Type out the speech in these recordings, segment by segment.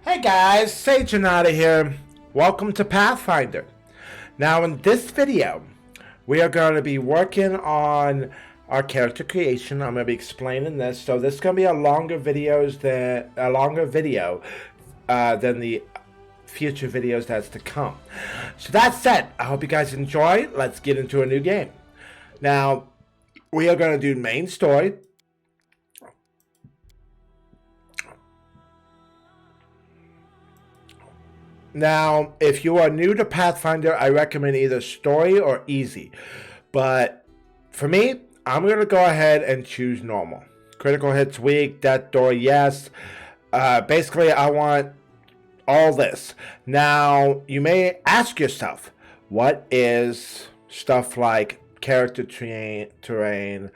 Hey guys, Sage Janata here. Welcome to Pathfinder. Now in this video, we are going to be working on our character creation. I'm going to be explaining this. So this is going to be a longer video than the future videos that's to come. So that said, I hope you guys enjoy. Let's get into a new game. Now, we are going to do main story. Now, if you are new to Pathfinder, I recommend either story or easy. But for me, I'm going to go ahead and choose normal. Critical hits weak, death door, yes. Basically, I want all this. Now, you may ask yourself, what is stuff like character terrain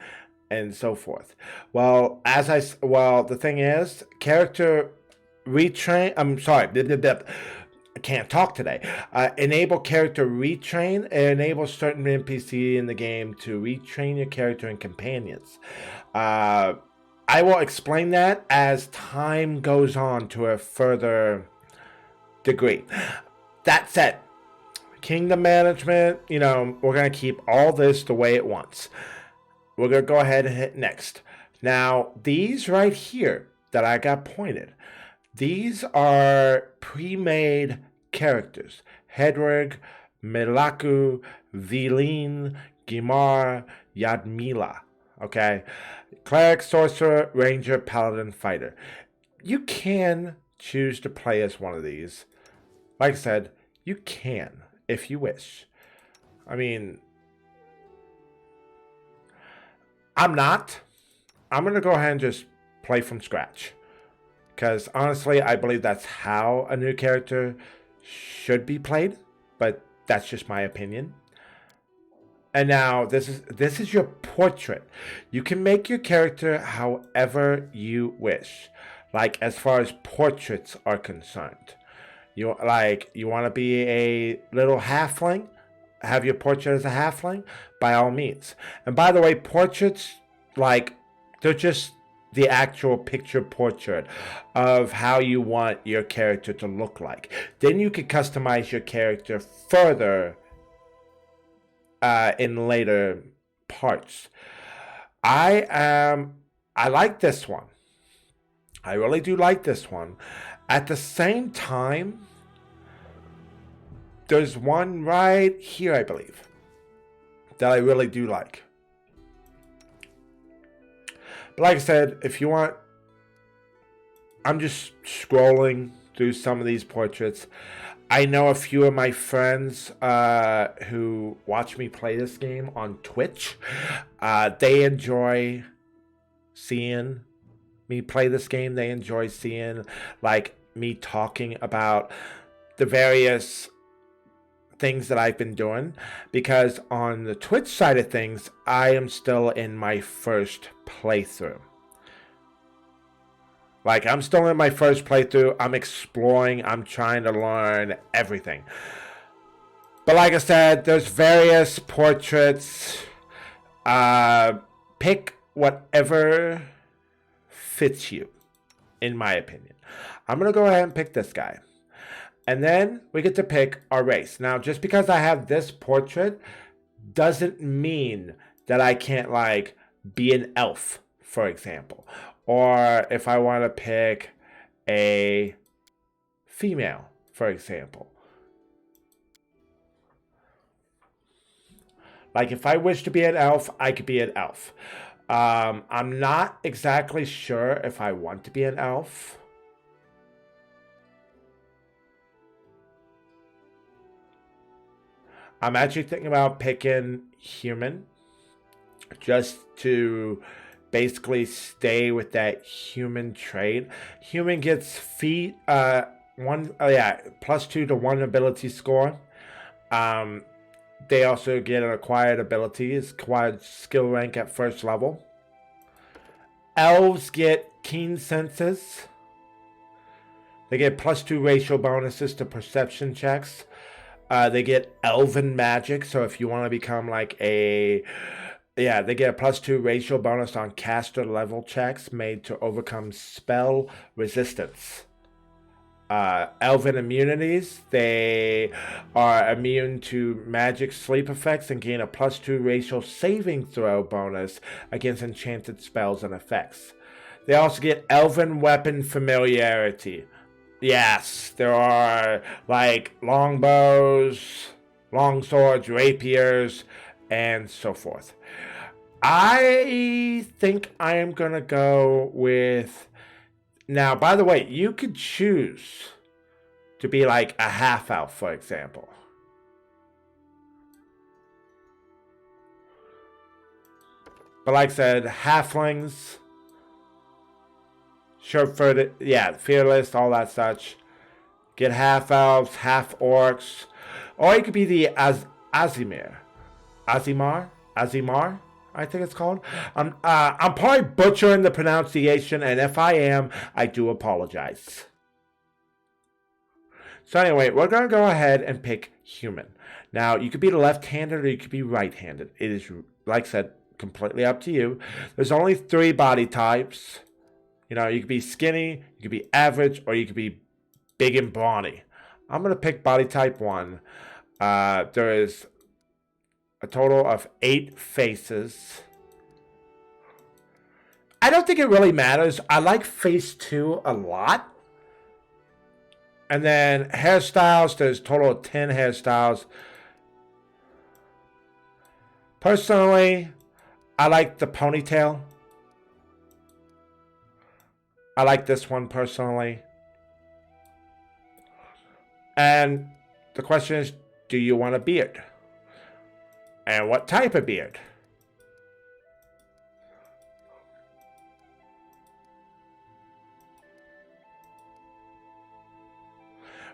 and so forth? Well, the thing is, character retrain. I'm sorry. I can't talk today. Enable character retrain. Enable certain NPC in the game to retrain your character and companions. I will explain that as time goes on to a further degree. That said, kingdom management, we're going to keep all this the way it wants. We're going to go ahead and hit next. Now, these right here that I got pointed, these are pre-made characters. Hedwig, Melaku, Vilene, Gimar, Yadmila. Okay? Cleric, Sorcerer, Ranger, Paladin, Fighter. You can choose to play as one of these. Like I said, you can if you wish. I mean, I'm not. I'm going to go ahead and just play from scratch. Because honestly, I believe that's how a new character should be played. But that's just my opinion. And now, this is your portrait. You can make your character however you wish. Like, as far as portraits are concerned. You want to be a little halfling? Have your portrait as a halfling? By all means. And by the way, portraits, they're just the actual picture portrait of how you want your character to look like. Then you can customize your character further in later parts. I like this one. I really do like this one. At the same time, there's one right here, I believe, that I really do like. But like I said, if you want, I'm just scrolling through some of these portraits. I know a few of my friends who watch me play this game on Twitch. They enjoy seeing me play this game. They enjoy seeing me talking about the various things that I've been doing, because on the Twitch side of things, I am still in my first playthrough. I'm still in my first playthrough. I'm exploring. I'm trying to learn everything. But like I said, there's various portraits. Pick whatever fits you, in my opinion. I'm going to go ahead and pick this guy. And then we get to pick our race. Now, just because I have this portrait doesn't mean that I can't, be an elf, for example. Or if I want to pick a female, for example. If I wish to be an elf, I could be an elf. I'm not exactly sure if I want to be an elf. I'm actually thinking about picking human, just to basically stay with that human trait. Human gets +2 to 1 ability score. They also get an acquired ability, it's acquired skill rank at first level. Elves get keen senses. They get +2 racial bonuses to perception checks. They get elven magic, so if you want to become they get a +2 racial bonus on caster level checks made to overcome spell resistance. elven immunities. They are immune to magic sleep effects and gain a +2 racial saving throw bonus against enchanted spells and effects. They also get elven weapon familiarity. Yes, there are like longbows, long swords, rapiers, and so forth. I think I am going to go with... Now, by the way, you could choose to be like a half elf, for example. But like I said, halflings, short-footed, yeah, fearless, all that such. Get half elves, half orcs. Or you could be the Azimar, I think it's called. I'm probably butchering the pronunciation, and if I am, I do apologize. So anyway, we're going to go ahead and pick human. Now, you could be left-handed or you could be right-handed. It is, like I said, completely up to you. There's only 3 body types. You know, you could be skinny, you could be average, or you could be big and brawny. I'm going to pick body type 1. There is a total of 8 faces. I don't think it really matters. I like face 2 a lot. And then hairstyles, there's a total of 10 hairstyles. Personally, I like the ponytail. I like this one personally. And the question is, do you want a beard? And what type of beard?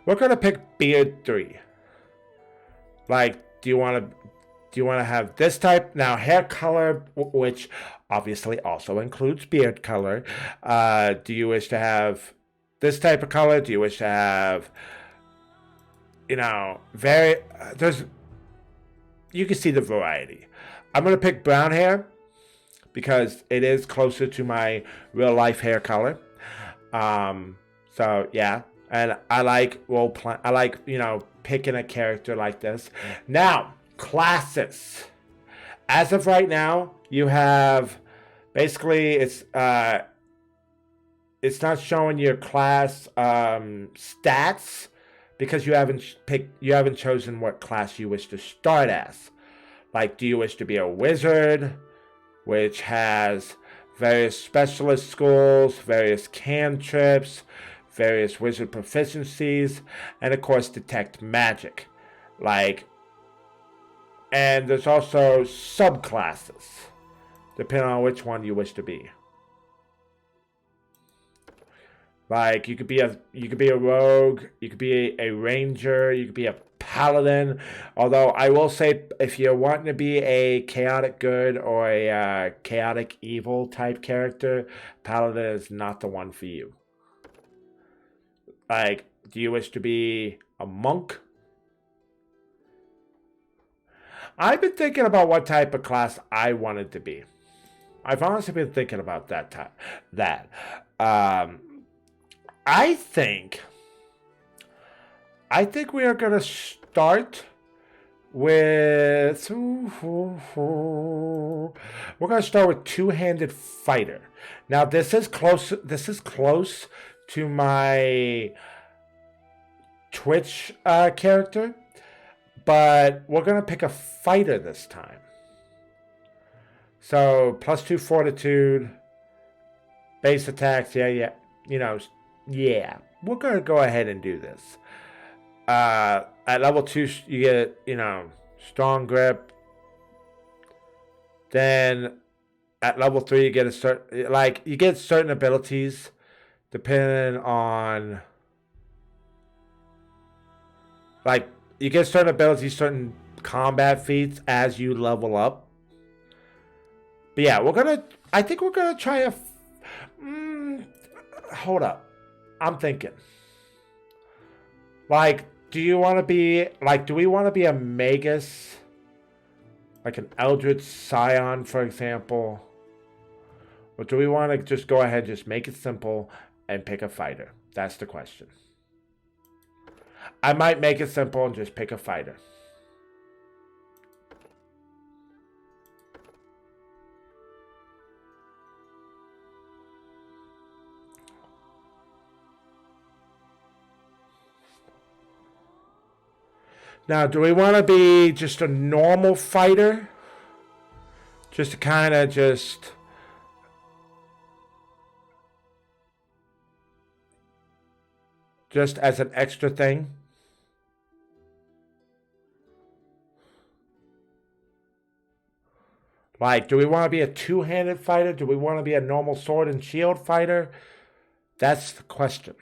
We're gonna pick beard 3. Like, do you want to have this type? Now, hair color, which obviously also includes beard color. Do you wish to have this type of color? Do you wish to have, you know, you can see the variety. I'm going to pick brown hair because it is closer to my real life hair color. So yeah, and I like I like, you know, picking a character like this. Now, classes. As of right now, you have basically it's not showing your class stats because you haven't chosen what class you wish to start as. Like, do you wish to be a wizard, which has various specialist schools, various cantrips, various wizard proficiencies, and of course detect magic. Like, and there's also subclasses, depending on which one you wish to be. Like, you could be a rogue, you could be a ranger, you could be a paladin. Although I will say, if you're wanting to be a chaotic good or a chaotic evil type character, paladin is not the one for you. Like, do you wish to be a monk? I've been thinking about what type of class I wanted to be. I've honestly been thinking about that. I think we are going to start with... We're going to start with two-handed fighter. Now, this is close to my Twitch character, but we're going to pick a fighter this time. So, +2 fortitude, base attacks, yeah, yeah, we're going to go ahead and do this. At level 2, you get, strong grip. Then at level 3, you get certain abilities depending on, you get certain abilities, certain combat feats as you level up. But yeah, I think we're going to try hold up. I'm thinking. Do we want to be a Magus? Like an Eldritch Scion, for example? Or do we want to just go ahead, just make it simple, and pick a fighter? That's the question. I might make it simple and just pick a fighter. Now, do we want to be just a normal fighter? Just to kind of just as an extra thing? Like, do we want to be a two-handed fighter? Do we want to be a normal sword and shield fighter? That's the question.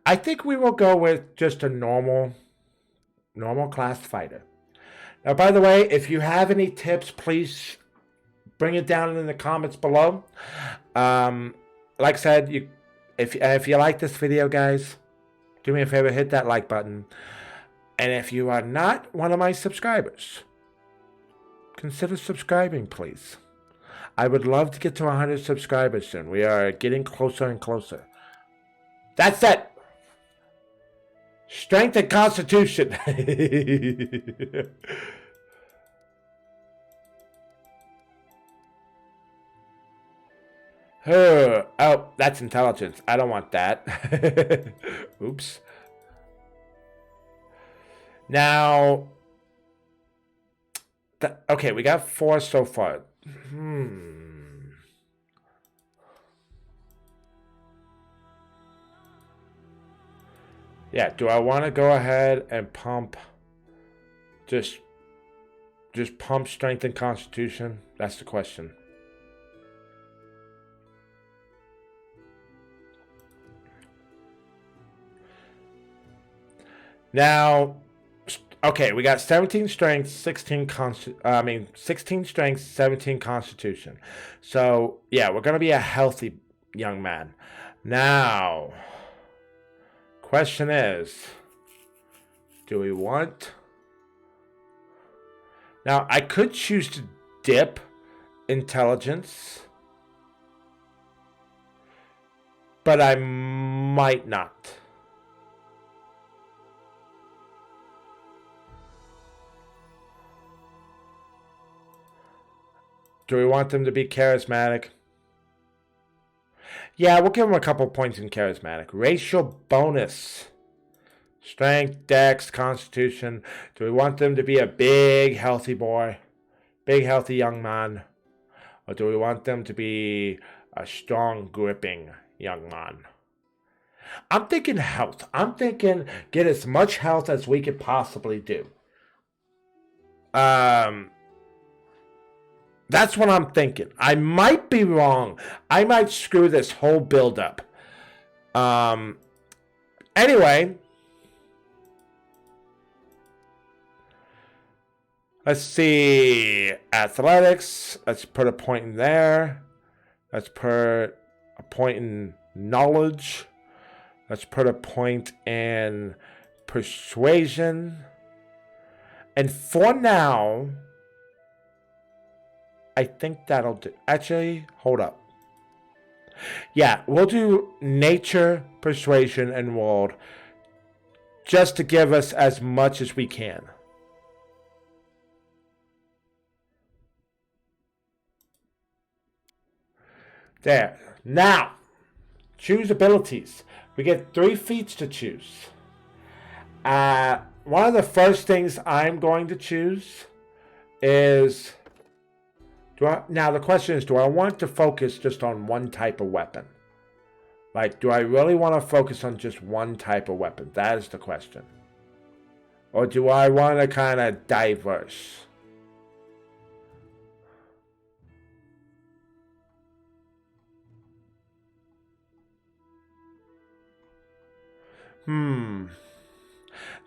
I think we will go with just a normal class fighter. Now, by the way, if you have any tips, please bring it down in the comments below. Like I said, if you like this video, guys, do me a favor, hit that like button. And if you are not one of my subscribers, consider subscribing, please. I would love to get to 100 subscribers soon. We are getting closer and closer. That's it. Strength and Constitution. Oh, that's intelligence. I don't want that. Oops. Now, okay, we got 4 so far. Yeah, do I want to go ahead and pump just pump strength and constitution? That's the question. Now, okay, we got 17 strength, 16 strength, 17 constitution. So, yeah, we're going to be a healthy young man. Now, question is, do we want... Now, I could choose to dip intelligence, but I might not. Do we want them to be charismatic? Yeah, we'll give them a couple points in charismatic. Racial bonus. Strength, dex, constitution. Do we want them to be a big, healthy boy? Big, healthy young man? Or do we want them to be a strong, gripping young man? I'm thinking health. I'm thinking get as much health as we could possibly do. That's what I'm thinking. I might be wrong. I might screw this whole build up. Anyway. Let's see. Athletics. Let's put a point in there. Let's put a point in knowledge. Let's put a point in persuasion. And for now, I think that'll do. Actually, hold up. Yeah, we'll do nature, persuasion, and world just to give us as much as we can. There. Now, choose abilities. We get 3 feats to choose. One of the first things I'm going to choose is... Now the question is, do I want to focus just on one type of weapon? Like, do I really want to focus on just one type of weapon? That is the question. Or do I want to kind of diverse?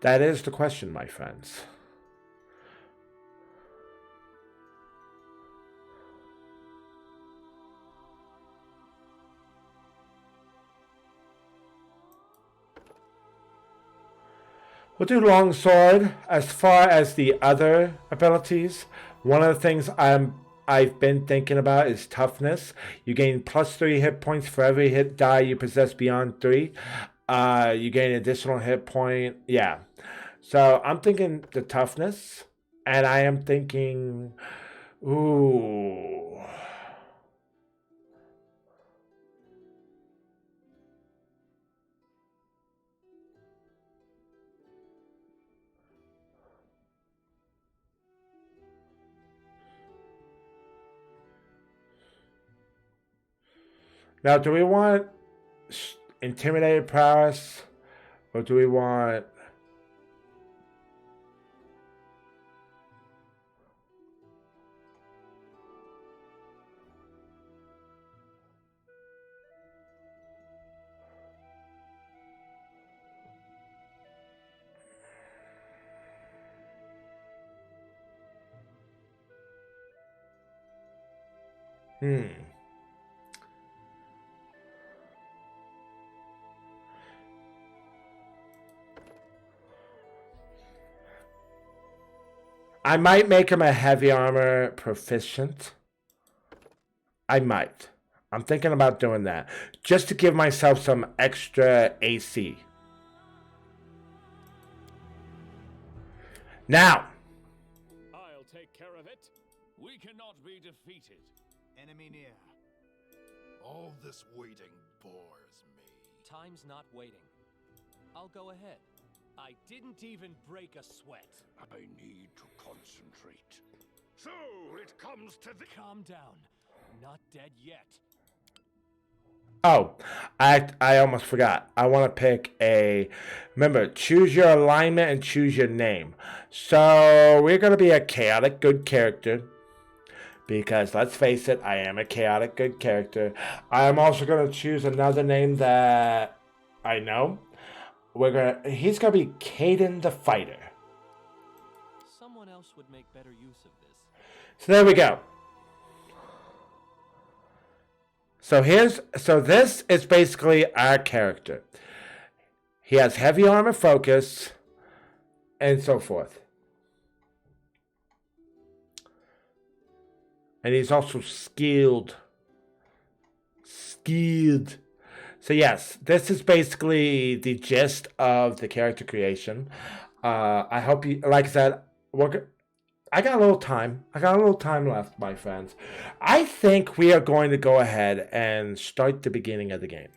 That is the question, my friends. We'll do longsword. As far as the other abilities, one of the things I'm I've been thinking about is toughness. You gain +3 hit points for every hit die you possess beyond 3. You gain additional hit point. Yeah. So I'm thinking the toughness. And I am thinking, ooh. Now, do we want intimidated prowess? Or do we want... I might make him a heavy armor proficient. I might. I'm thinking about doing that. Just to give myself some extra AC. Now. I'll take care of it. We cannot be defeated. Enemy near. All this waiting bores me. Time's not waiting. I'll go ahead. I didn't even break a sweat. I need to concentrate. So it comes to the... Calm down. Not dead yet. Oh, I almost forgot. I want to pick a... Remember, choose your alignment and choose your name. So we're going to be a chaotic good character. Because, let's face it, I am a chaotic good character. I am also going to choose another name that I know. He's going to be Caden the Fighter. Someone else would make better use of this. So there we go. So this is basically our character. He has heavy armor focus and so forth. And he's also skilled. So yes, this is basically the gist of the character creation. I hope you, like I said, I got a little time. Left, my friends. I think we are going to go ahead and start the beginning of the game.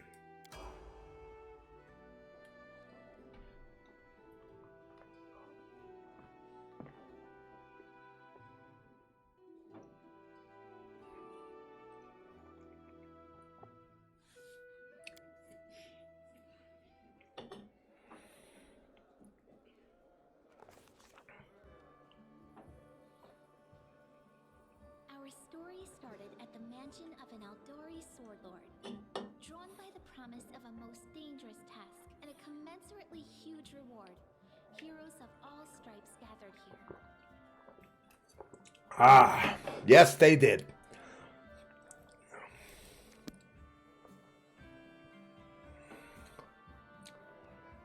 Of an Aldori sword lord, drawn by the promise of a most dangerous task and a commensurately huge reward. Heroes of all stripes gathered here. Ah, yes, they did.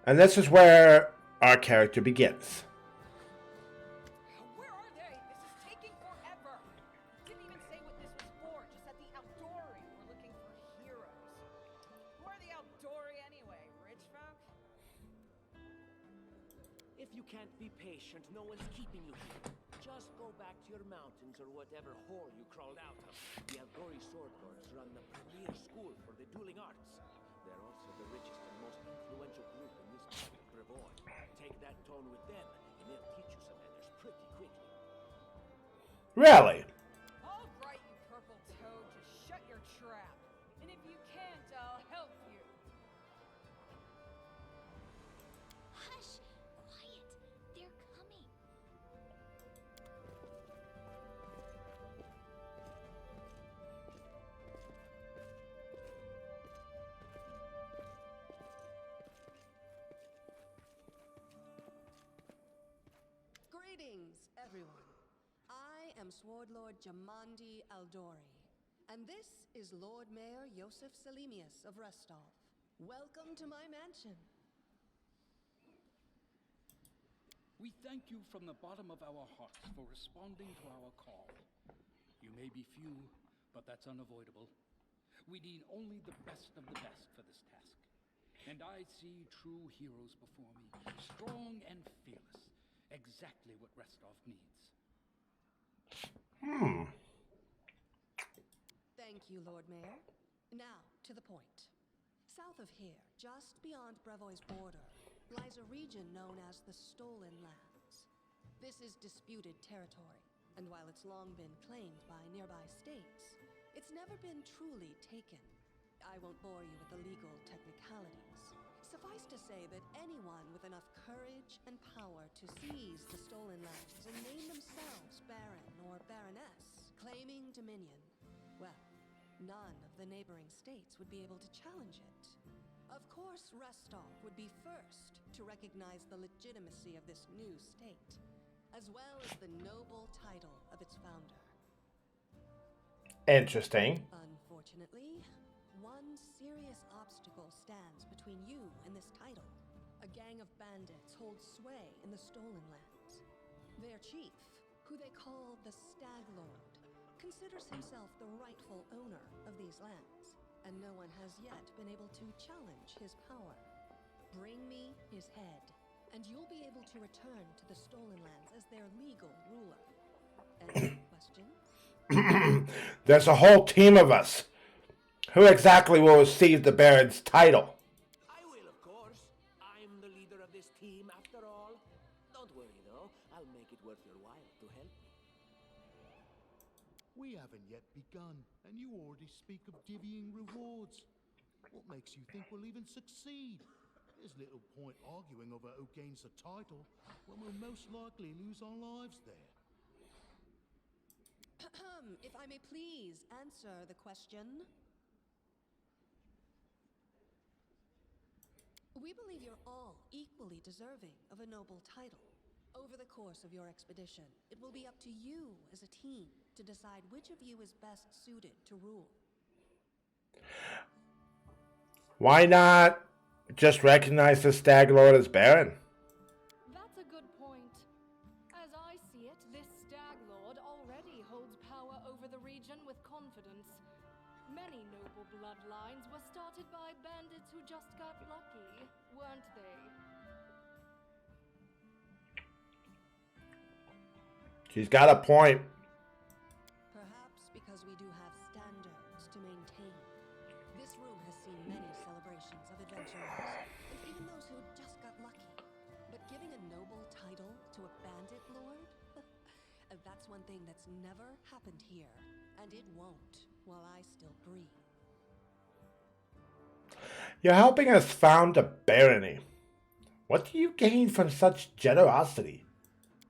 And this is where our character begins. No one's keeping you here. Just go back to your mountains or whatever hole you crawled out of. The Aldori Sword Lords run the premier school for the dueling arts. They're also the richest and most influential group in this part of Brevoy. Take that tone with them, and they'll teach you some manners pretty quickly. Really? All right, you purple toad, just shut your trap. And if you can't, I'll help you. Hush! Quiet! They're coming. Greetings, everyone. I am Sword Lord Jamandi Aldori, and this is Lord Mayor Yosef Selimius of Restolf. Welcome to my mansion. We thank you from the bottom of our hearts for responding to our call. You may be few, but that's unavoidable. We need only the best of the best for this task. And I see true heroes before me, strong and fearless. Exactly what Restov needs. Thank you, Lord Mayor. Now, to the point. South of here, just beyond Brevoy's border, lies a region known as the Stolen Lands. This is disputed territory, and while it's long been claimed by nearby states, it's never been truly taken. I won't bore you with the legal technicalities. Suffice to say that anyone with enough courage and power to seize the Stolen Lands and name themselves Baron or Baroness, claiming dominion, well, none of the neighboring states would be able to challenge it. Of course, Restov would be first to recognize the legitimacy of this new state, as well as the noble title of its founder. Interesting. Unfortunately, one serious obstacle stands between you and this title. A gang of bandits holds sway in the Stolen Lands. Their chief, who they call the Stag Lord, considers himself the rightful owner of these lands, and no one has yet been able to challenge his power. Bring me his head, and you'll be able to return to the Stolen Lands as their legal ruler. Any questions? There's a whole team of us. Who exactly will receive the Baron's title? I will, of course. I'm the leader of this team, after all. Don't worry, though. I'll make it worth your while to help me. We haven't yet begun, and you already speak of divvying rewards. What makes you think we'll even succeed? There's little point arguing over who gains the title when we'll most likely lose our lives there. If I may please answer the question. We believe you're all equally deserving of a noble title. Over the course of your expedition, it will be up to you as a team to decide which of you is best suited to rule. Why not just recognize the Stag Lord as Baron? That's a good point. As I see it, this Stag Lord already holds power over the region with confidence. Many noble bloodlines were started by bandits who just got lucky, weren't they? She's got a point. Perhaps because we do have standards to maintain. This room has seen many celebrations of adventurers, and even those who just got lucky. But giving a noble title to a bandit lord? That's one thing that's never happened here, and it won't while I still breathe. You're helping us found a barony. What do you gain from such generosity?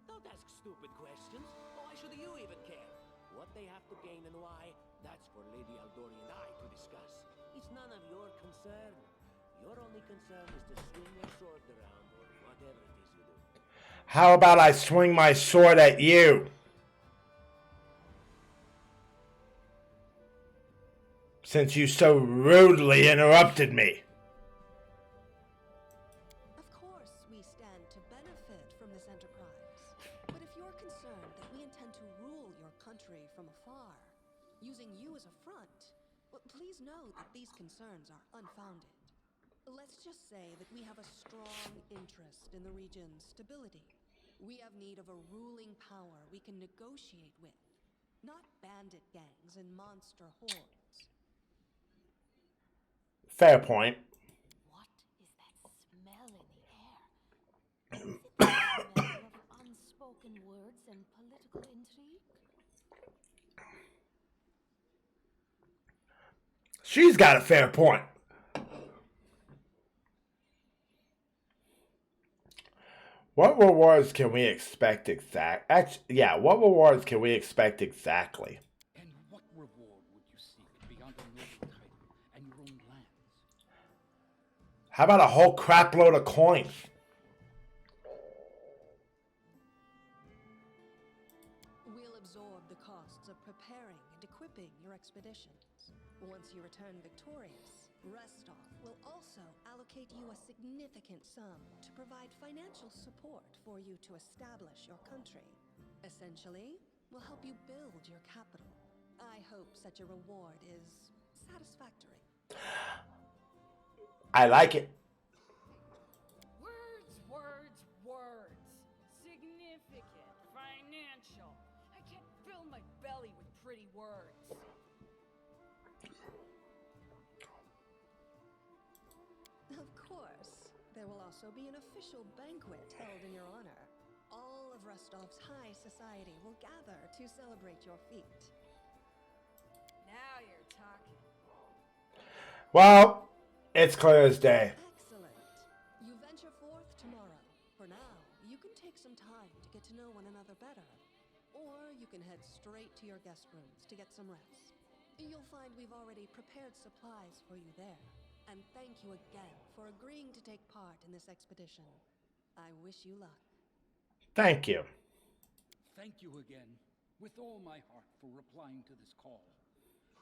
Don't ask stupid questions. Why should you even care? What they have to gain and why, that's for Lady Aldori and I to discuss. It's none of your concern. Your only concern is to swing your sword around or whatever it is you do. How about I swing my sword at you? Since you so rudely interrupted me. Of course, we stand to benefit from this enterprise. But if you're concerned that we intend to rule your country from afar, using you as a front, well, please know that these concerns are unfounded. Let's just say that we have a strong interest in the region's stability. We have need of a ruling power we can negotiate with, not bandit gangs and monster hordes. Fair point. What is that smell in the air? Is it the smell of unspoken words and political intrigue? She's got a fair point. What rewards can we expect what rewards can we expect exactly? And what reward would you seek beyond a noble title and your own lands? How about a whole crap load of coins? We'll absorb the costs of preparing and equipping your expeditions. Once you return victorious, Restov will also allocate you a significant sum to provide financial support for you to establish your country. Essentially, we'll help you build your capital I hope such a reward is satisfactory. I like it. Words, words, words. Significant, financial. I can't fill my belly with pretty words. Of course. There will also be an official banquet held in your honor. All of Rostov's high society will gather to celebrate your feat. Now you're talking. Well, it's clear as day. Excellent. You venture forth tomorrow. For now, you can take some time to get to know one another better. Or you can head straight to your guest rooms to get some rest. You'll find we've already prepared supplies for you there. And thank you again for agreeing to take part in this expedition. I wish you luck. Thank you. Thank you again, with all my heart, for replying to this call.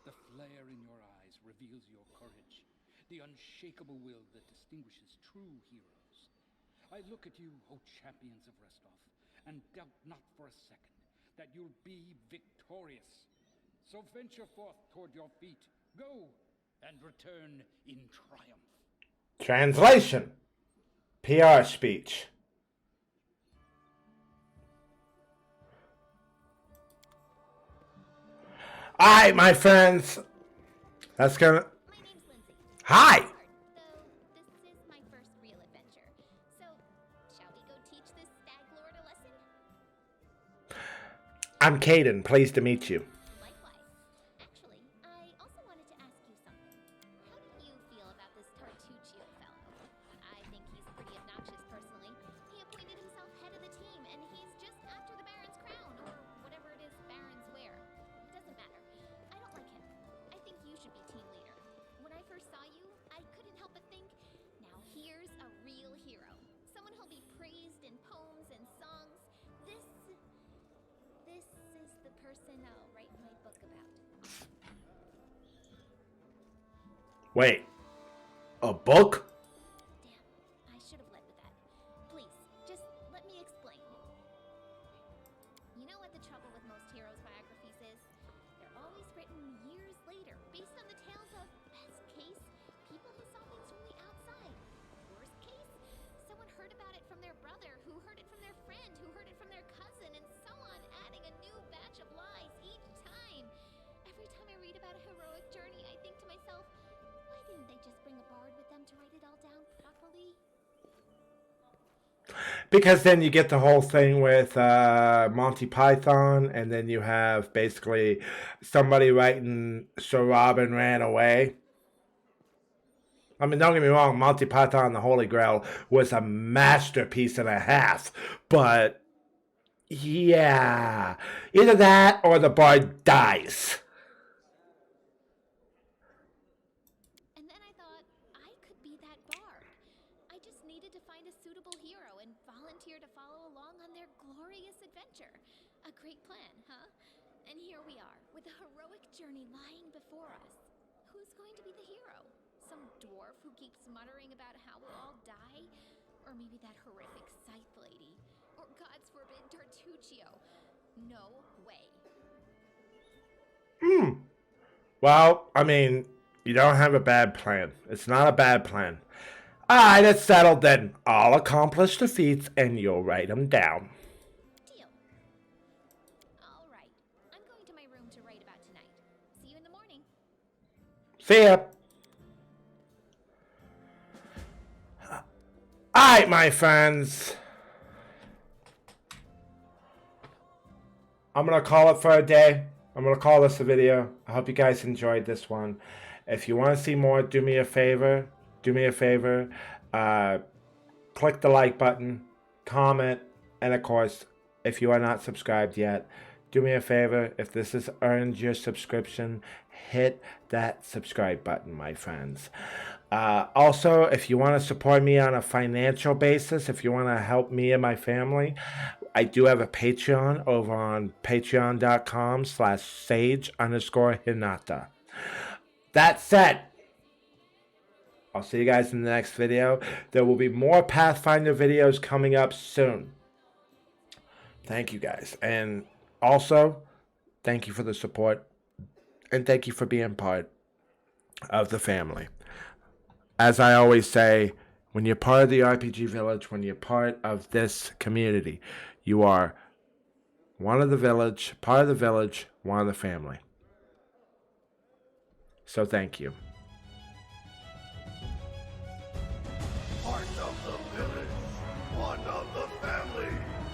The flare in your eyes reveals your courage, the unshakable will that distinguishes true heroes. I look at you, O champions of Rostov, and doubt not for a second that you'll be victorious. So venture forth toward your feet. Go, and return in triumph. Translation. PR speech. Alright, my friends. That's gonna... My name's Lindsay. Hi! Though this is my first real adventure. So, shall we go teach this stag lord a lesson? I'm Caden. Pleased to meet you. Likewise. Actually, I also wanted to ask you something. How do you feel about this Tartuccio fellow? I think he's pretty obnoxious personally. He appointed himself head of the team, and he's just after the Baron's crown, or whatever it is Barons wear. It doesn't matter. I don't like him. I think you should be team leader. When I first saw you, I couldn't help but think, now here's a real hero. Someone who'll be praised in poems and songs. This is the person I'll write my book about. Wait. A book? Damn, I should have led with that. Please, just let me explain. You know what the trouble with most heroes' biographies is? They're always written years later, based on the tales of, best case, people who saw things from the outside. Worst case, someone heard about it from their brother, who heard it from their friend, who heard it from their cousin, and so on, adding a new batch of lies each time. Every time I read about a heroic journey, I think to myself, why didn't they just bring a bard with them to write it all down properly? Because then you get the whole thing with Monty Python, and then you have basically somebody writing Sir Robin ran away. I mean, don't get me wrong, Monty Python and the Holy Grail was a masterpiece and a half, but yeah, either that or the bard dies. And then I thought, I could be that bard. I just needed to find a suitable hero and volunteer to follow along on their glorious adventure. A great plan, huh? And here we are, with a heroic journey lying before us. Who's going to be the hero? Some dwarf who keeps muttering about how we'll all die? Or maybe that horrific scythe lady? Or, God's forbid, Tartuccio? No way. Well, I mean, you don't have a bad plan. It's not a bad plan. Alright, it's settled then. I'll accomplish the feats and you'll write them down. Deal. All right. I'm going to my room to write about tonight. See you in the morning. See ya. Alright, my friends. I'm going to call it for a day. I'm going to call this a video. I hope you guys enjoyed this one. If you want to see more, do me a favor. Click the like button, comment, and of course, if you are not subscribed yet, do me a favor. If this has earned your subscription, hit that subscribe button, my friends. Also, if you want to support me on a financial basis, if you want to help me and my family, I do have a Patreon over on patreon.com/sage_Hinata. That said, I'll see you guys in the next video. There will be more Pathfinder videos coming up soon. Thank you guys. And also, thank you for the support. and thank you for being part of the family. As I always say, when you're part of the RPG Village, when you're part of this community, you are one of the village, part of the village, one of the family. So thank you. Part of the village, one of the family.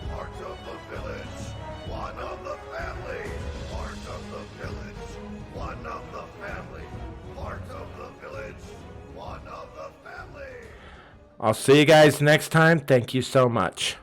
Part of the village, one of the family. Part of the village, one of the family. Part of the village, one of the family. I'll see you guys next time. Thank you so much.